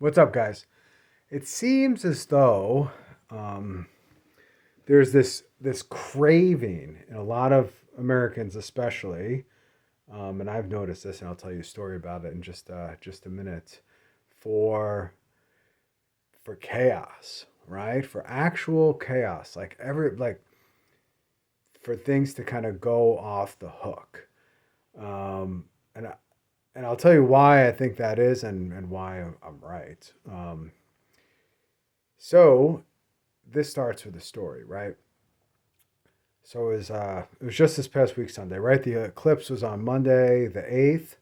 What's up, guys? It seems as though um, there's this craving in a lot of Americans, especially, and I've noticed this, and I'll tell you a story about it in just a minute, for for chaos, right? For actual chaos, for things to kind of go off the hook. Um, and I, and I'll tell you why I think that is, and why I'm right. So this starts with a story, right? So it was just this past week Sunday, right? The eclipse was on Monday, the 8th,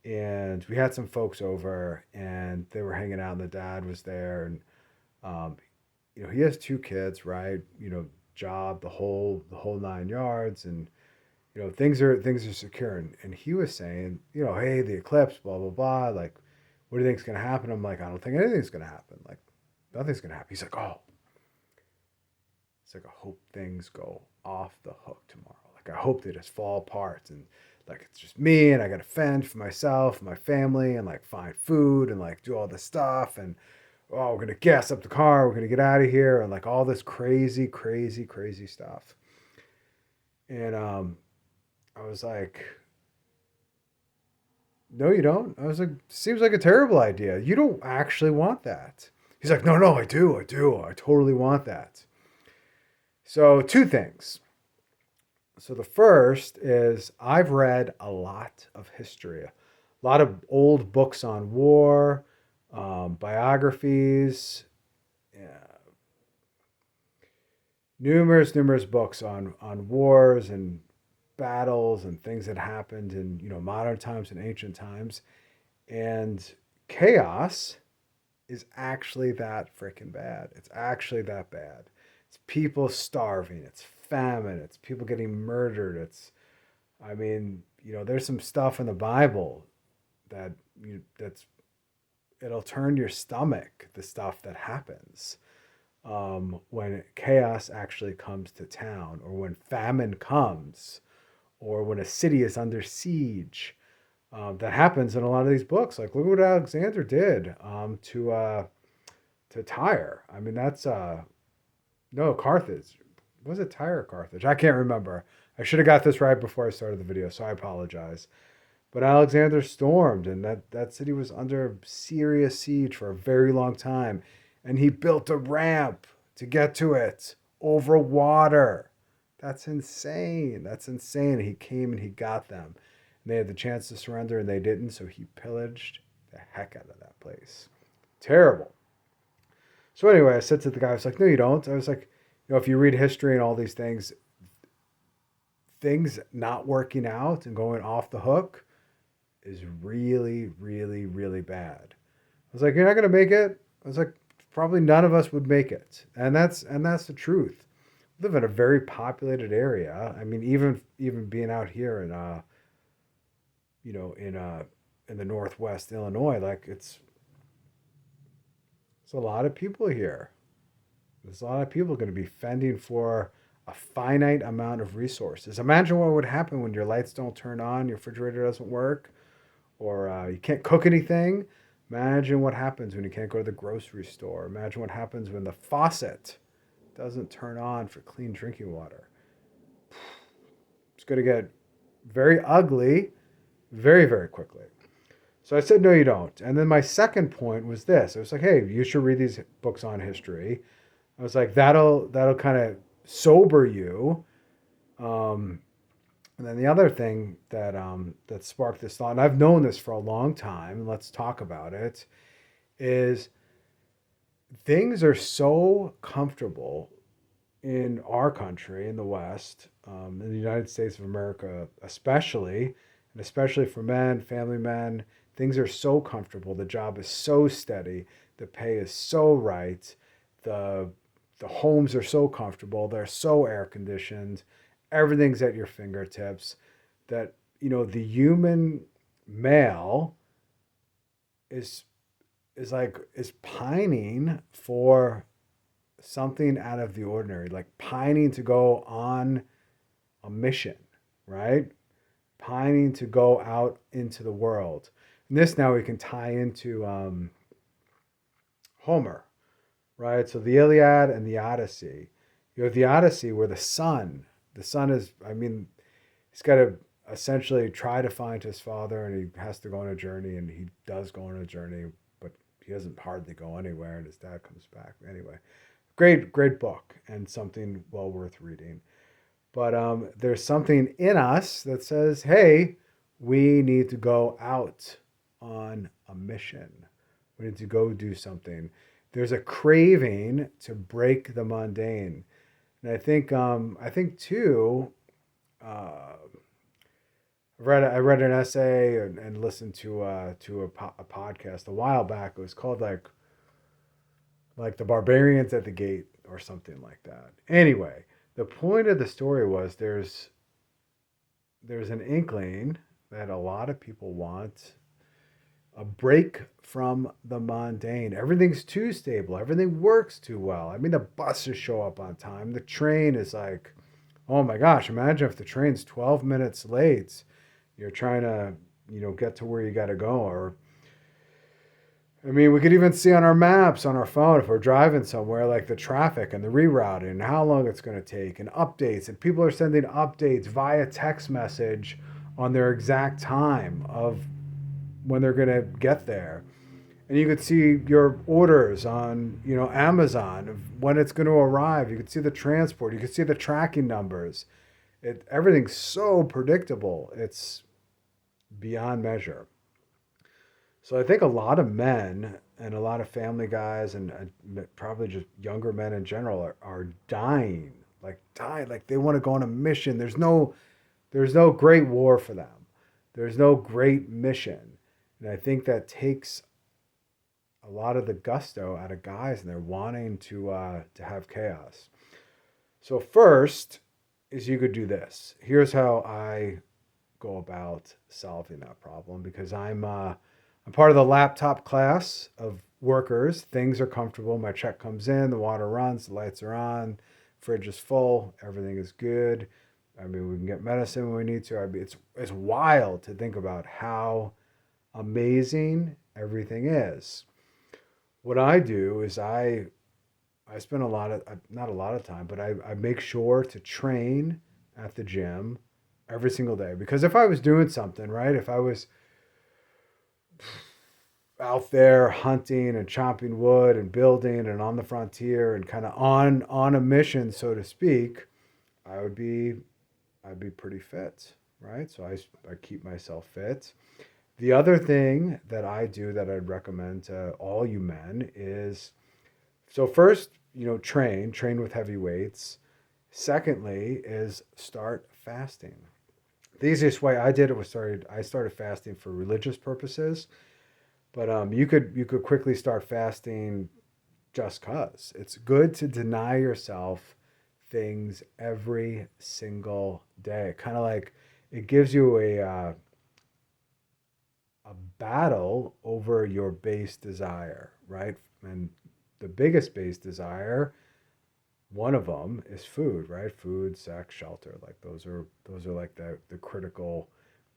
and we had some folks over, and they were hanging out, and the dad was there, and um, he has two kids, right? Job, the whole 9 yards, and things are secure, and he was saying, hey, the eclipse, blah blah blah, like, what do you think's gonna happen? I'm like, I don't think anything's gonna happen, like, nothing's gonna happen. He's like, oh, it's like, I hope things go off the hook tomorrow. Like, I hope they just fall apart, and like it's just me, and I got to fend for myself, and my family, and like find food, and like do all this stuff, and oh, we're gonna gas up the car, we're gonna get out of here, and like all this crazy, crazy, crazy stuff. And I was like, no, you don't. I was like, seems like a terrible idea. You don't actually want that. He's like, no, no, I do, I totally want that. So two things. So the first is I've read a lot of history, a lot of old books on war, biographies, yeah, numerous books on wars and battles and things that happened in modern times and ancient times. And chaos is actually that freaking bad. It's actually that bad. It's people starving. It's famine. It's people getting murdered. I mean, there's some stuff in the Bible that that's it'll turn your stomach. The stuff that happens when chaos actually comes to town, or when famine comes, or when a city is under siege. That happens in a lot of these books. Like, look what Alexander did to Tyre. I mean, that's no, Carthage. Was it Tyre or Carthage? I can't remember. I should have got this right before I started the video, so I apologize. But Alexander stormed, and that city was under serious siege for a very long time. And he built a ramp to get to it over water. That's insane. That's insane. He came and he got them. And they had the chance to surrender, and they didn't, so he pillaged the heck out of that place. Terrible. So anyway, I said to the guy, I was like, no, you don't. I was like, if you read history and all these things not working out and going off the hook is really, really, really bad. I was like, you're not gonna make it. I was like, probably none of us would make it, and that's the truth. We live in a very populated area. I mean, even being out here in you know, in uh in the Northwest Illinois, like it's a lot of people here. There's a lot of people going to be fending for a finite amount of resources. Imagine what would happen when your lights don't turn on, your refrigerator doesn't work, or you can't cook anything. Imagine what happens when you can't go to the grocery store. Imagine what happens when the faucet doesn't turn on for clean drinking water. It's going to get very ugly very, very quickly. So I said, no, you don't. And then my second point was this. I was like, hey, you should read these books on history. I was like, that'll kind of sober you. Um, and then the other thing that sparked this thought, and I've known this for a long time, and let's talk about it, is things are so comfortable in our country, in the West, in the United States of America, especially, and especially for men, family men, things are so comfortable. The job is so steady. The pay is so right. The the homes are so comfortable. They're so air conditioned. Everything's at your fingertips. That the human male is is pining for something out of the ordinary, like pining to go on a mission, right? Pining to go out into the world. And this now we can tie into Homer, right? So the Iliad and the Odyssey. You have the Odyssey where the son is, I mean, he's got to essentially try to find his father, and he has to go on a journey, and he does go on a journey, but he doesn't hardly go anywhere, and his dad comes back. Anyway, great book and something well worth reading. But there's something in us that says, hey, we need to go out on a mission. We need to go do something. There's a craving to break the mundane. And I think too, uh, I read an essay and listened to a podcast a while back. It was called like the Barbarians at the Gate or something like that. Anyway, the point of the story was there's an inkling that a lot of people want a break from the mundane. Everything's too stable. Everything works too well. I mean, the buses show up on time. The train is like, oh my gosh, imagine if the train's 12 minutes late. You're trying to, get to where you got to go. Or, I mean, we could even see on our maps on our phone if we're driving somewhere, like the traffic and the rerouting and how long it's going to take and updates. And people are sending updates via text message on their exact time of when they're going to get there. And you could see your orders on, Amazon of when it's going to arrive. You could see the transport. You could see the tracking numbers. Everything's so predictable. It's beyond measure. So I think a lot of men and a lot of family guys and probably just younger men in general are dying, like they want to go on a mission. There's no great war for them. There's no great mission. And I think that takes a lot of the gusto out of guys, and they're wanting to have chaos. So first is you could do this. Here's how I go about solving that problem, because I'm part of the laptop class of workers. Things are comfortable. My check comes in, the water runs, the lights are on, fridge is full, everything is good. I mean, we can get medicine when we need to. I mean, it's wild to think about how amazing everything is. What I do is I spend a lot of, not a lot of time, but I make sure to train at the gym every single day. Because if I was doing something, right, if I was out there hunting and chopping wood and building and on the frontier and kind of on a mission, so to speak, I would be I'd be pretty fit, right? So I keep myself fit. The other thing that I do that I'd recommend to all you men is, so first, train with heavy weights. Secondly is start fasting. The easiest way I did it was I started fasting for religious purposes, but you could quickly start fasting just cause. It's good to deny yourself things every single day. Kind of like it gives you a battle over your base desire, right? And the biggest base desire, one of them is food, right? Food, sex, shelter. Like those are like the critical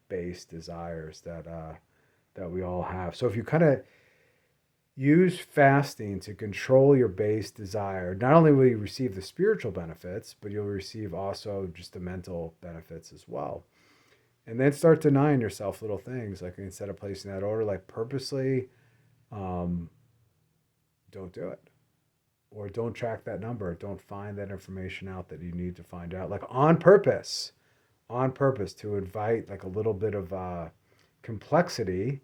base desires that we all have. So if you kind of use fasting to control your base desire, not only will you receive the spiritual benefits, but you'll receive also just the mental benefits as well. And then start denying yourself little things, like instead of placing that order, like purposely um, don't do it, or don't track that number, don't find that information out that you need to find out, like on purpose to invite like a little bit of complexity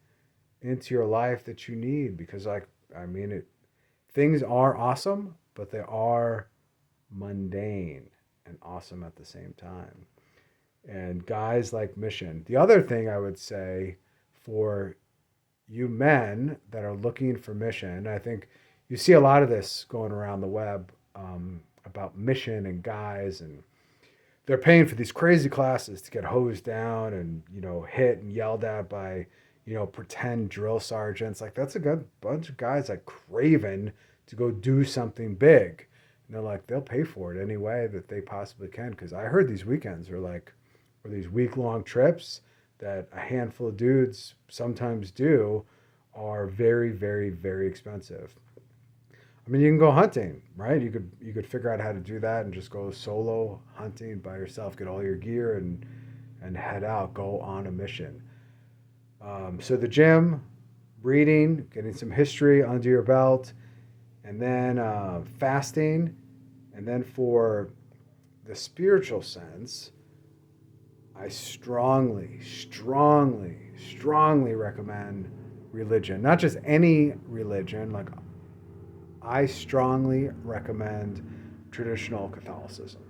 into your life that you need. Because like, I mean, things are awesome, but they are mundane and awesome at the same time. And guys like mission. The other thing I would say for you men that are looking for mission, I think you see a lot of this going around the web, about mission and guys, and they're paying for these crazy classes to get hosed down and hit and yelled at by pretend drill sergeants. Like, that's a good bunch of guys like craving to go do something big, and they're like, they'll pay for it any way that they possibly can. Because I heard these weekends are like, or these week-long trips that a handful of dudes sometimes do, are very, very, very expensive. I mean, you can go hunting, right? You could figure out how to do that and just go solo hunting by yourself, get all your gear and head out, go on a mission. So the gym, reading, getting some history under your belt, and then fasting, and then for the spiritual sense, I strongly recommend religion. Not just any religion, like I strongly recommend traditional Catholicism,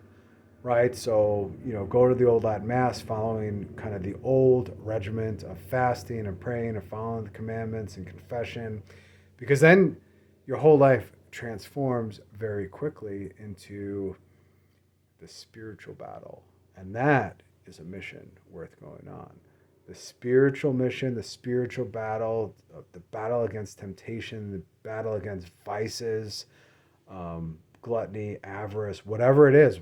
right? So, go to the old Latin Mass following kind of the old regiment of fasting and praying and following the commandments and confession, because then your whole life transforms very quickly into the spiritual battle. And that is a mission worth going on. The spiritual mission, the spiritual battle, the battle against temptation, the battle against vices, gluttony, avarice, whatever it is.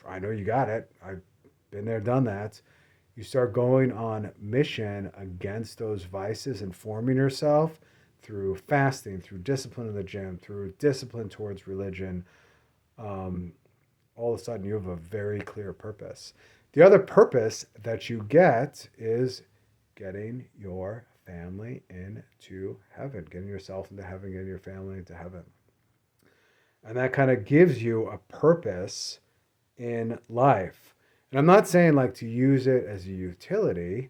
I know you got it. I've been there, done that. You start going on mission against those vices and forming yourself through fasting, through discipline in the gym, through discipline towards religion. Um, all of a sudden, you have a very clear purpose. The other purpose that you get is getting your family into heaven, getting yourself into heaven, getting your family into heaven. And that kind of gives you a purpose in life. And I'm not saying like to use it as a utility.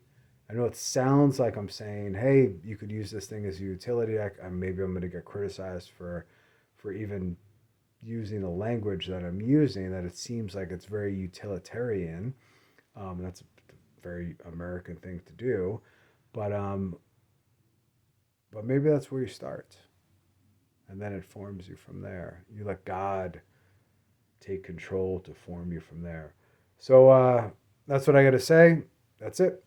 I know it sounds like I'm saying, hey, you could use this thing as a utility. Maybe I'm going to get criticized for even using the language that I'm using, that it seems like it's very utilitarian. That's a very American thing to do. But but maybe that's where you start. And then it forms you from there. You let God take control to form you from there. So that's what I got to say. That's it.